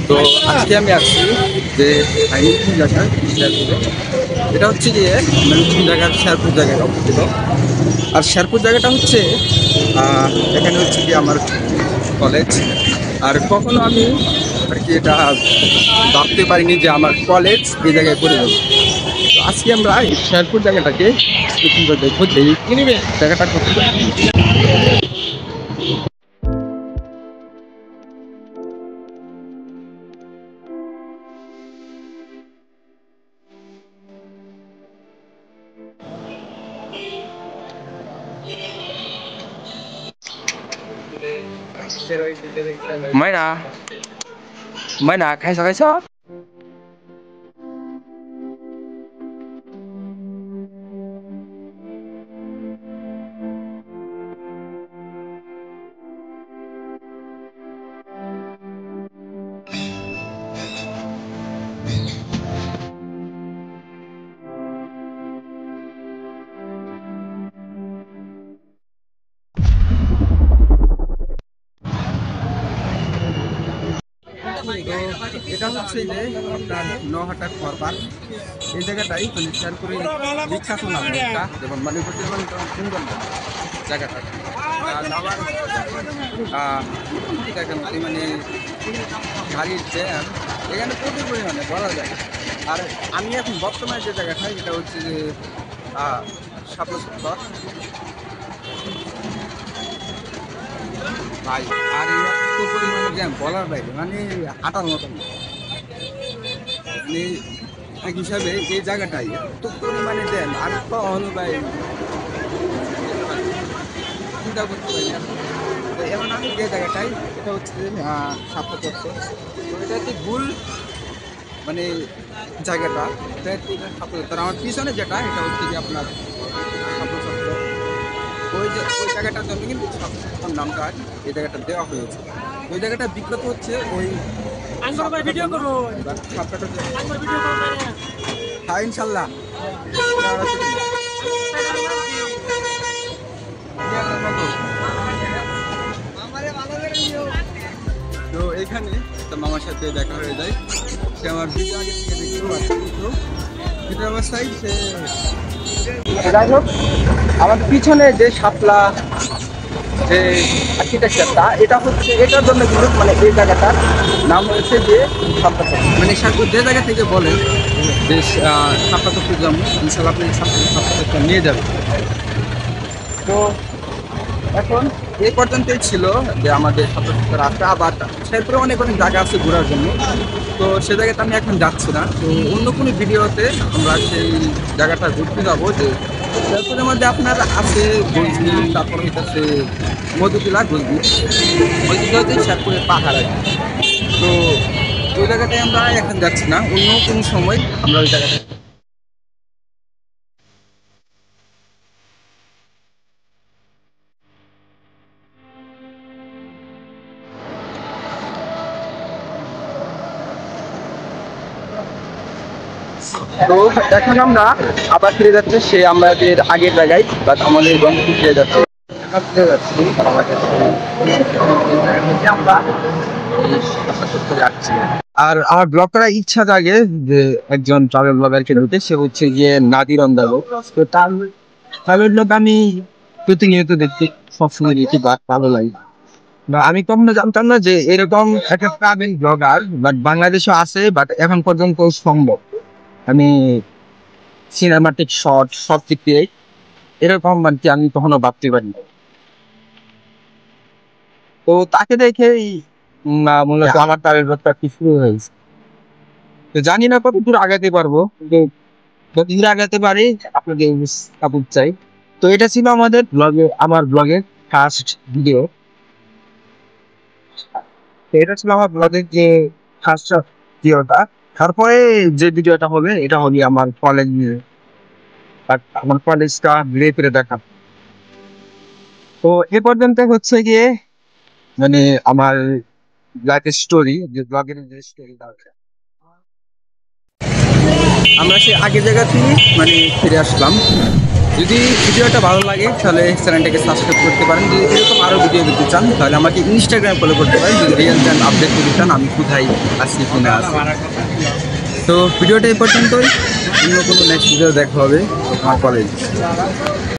তো আজকে আমি আসছি যে নতুন জায়গা শেরপুরে। এটা হচ্ছে গিয়ে নতুন জায়গার শেরপুর জায়গায় অবস্থিত। আর শেরপুর জায়গাটা হচ্ছে এখানে হচ্ছে কি আমার কলেজ। আর কখনো আমি আর কি এটা ভাবতে পারিনি যে আমার কলেজ এই জায়গায় পড়ে যাবে। তো আজকে আমরা এই শেরপুর জায়গাটাকে দেখবো যে জায়গাটা কোথায়। Maina, Maina, খাইছো খাইছো? তো এটা হচ্ছে যে আপনার নহাটার খরপার। এই জায়গাটাই মানে শেরপুরে বিখ্যাত নাম একটা, যেমন মানে মানে সুন্দর নাম জায়গাটা। নামার জায়গার মধ্যে মানে গাড়ির জ্যাম এখানে প্রচুর পরিমাণে বলা যায়। আর আমি এখন বর্তমানে যে জায়গাটা এটা হচ্ছে যে শাপলা চত্বর ভাই। আর এত পরিমাণে জ্যাম বলার বাইরে, মানে হাঁটার মতন না। মানে এক হিসাবে এই জায়গাটাই এত পরিমাণে জ্যাম আর হলো ভাই চিন্তা করতে পারি না। তো এখন আমি যে জায়গাটাই এটা হচ্ছে শাপলা চত্বর। তো এটা হচ্ছে ভুল মানে জায়গাটা, এটা হচ্ছে শাপলা চত্বর। আমার পিছনে যেটা এটা হচ্ছে যে আপনার শাপলা চত্বর। ওই জায়গাটার জন্য কিন্তু ছাত্র নামটা এই জায়গাটা দেওয়া হয়েছে। ওই জায়গাটা বিখ্যাত হচ্ছে ওই হ্যাঁ ইনশাল্লাহ। তো এখানে একটা মামার সাথে দেখা হয়ে যায়। সে আমার ভিডিও আগে থেকে দেখতেও পাচ্ছে, কিন্তু ভিডিও অবস্থায় সে যাই হোক। আমার পিছনে যে শাপলা যে আর্কিটেকচারটা এটা হচ্ছে এটার জন্য কিন্তু মানে এই জায়গাটার নাম হয়েছে যে শাপলা চত্বর। মানে যে জায়গা থেকে বলেন যে শাপলা চত্বর যেমন ইনশাল্লাহ আপনি শাপলা চত্বর নিয়ে যাবেন। তো এখন এই পর্যন্তই ছিল যে আমাদের শাপলা চত্বর রাস্তা। আবার সেরপরে অনেক অনেক জায়গা আছে ঘোরার জন্য, তো সে জায়গাতে আমি এখন যাচ্ছি না। তো অন্য কোনো ভিডিওতে আমরা সেই জায়গাটা ঘুরতে যাবো। যে শেরপুরের মধ্যে আপনার আছে গজনি, তারপর হইতেছে মধুটিলা গজনি, ওইদিকে হচ্ছে শেরপুরের পাহাড় আছে। তো ওই জায়গাটায় আমরা এখন যাচ্ছি না, অন্য কোনো সময় আমরা ওই জায়গাটায়। তো এখন আমরা আবার ফিরে যাচ্ছি সে আমাদের আগের জায়গায়, বাট আমাদের গন্তব্যে ফিরে যাচ্ছে। আর আমার ব্লগ করার ইচ্ছা জাগে যে একজন ট্রাভেল ব্লগারকে ধরতে, সে হচ্ছে গিয়ে নাদির অন্দালো। তো তার ট্রাভেল ব্লগ আমি প্রতিনিয়ত দেখতে সবসময় দেখি, বা ভালো লাগে। বা আমি কখনো জানতাম না যে এরকম একটা ট্রাভেল ব্লগার বাট বাংলাদেশে আছে, বাট এখন পর্যন্ত সম্ভব। আমি সিনেমাটিক শর্ট সব দিক দিয়ে এরকম আর কি আমি কখনো ভাবতে পারি। তো তাকে দেখেই মূলত আমার ট্রাভেল ব্লগটা কি শুরু হয়েছে। তো জানি না কত দূর আগাতে পারবো, কিন্তু যত দূর আগাতে পারি আপনাদের সাপোর্ট চাই। তো এটা ছিল আমাদের ব্লগে, আমার ব্লগের ফার্স্ট ভিডিও। তো এটা ছিল আমার ব্লগের যে ফার্স্ট ভিডিওটা। তারপরে যে ভিডিওটা হবে এটা হবে আমার কলেজ নিয়ে, বাট আমার কলেজটা ঘুরে ফিরে দেখা। তো এ পর্যন্ত হচ্ছে গিয়ে মানে আমার লাইফ স্টোরি, যে ব্লগের যে স্টোরিটা। আমরা সেই আগের জায়গা থেকে মানে ফিরে আসলাম। যদি ভিডিওটা ভালো লাগে তাহলে চ্যানেলটাকে সাবস্ক্রাইব করতে পারেন। যদি এরকম আরও ভিডিও দেখতে চান তাহলে আমাকে ইনস্টাগ্রাম ফলো করতে পারেন। যদি রিয়েল টাইম আপডেট করতে চান আমি কোথায় আছি কিনা আছি। তো ভিডিওটা এই পর্যন্তই, অন্য কোনো নেক্সট ভিডিও দেখা হবে আমার কলেজ।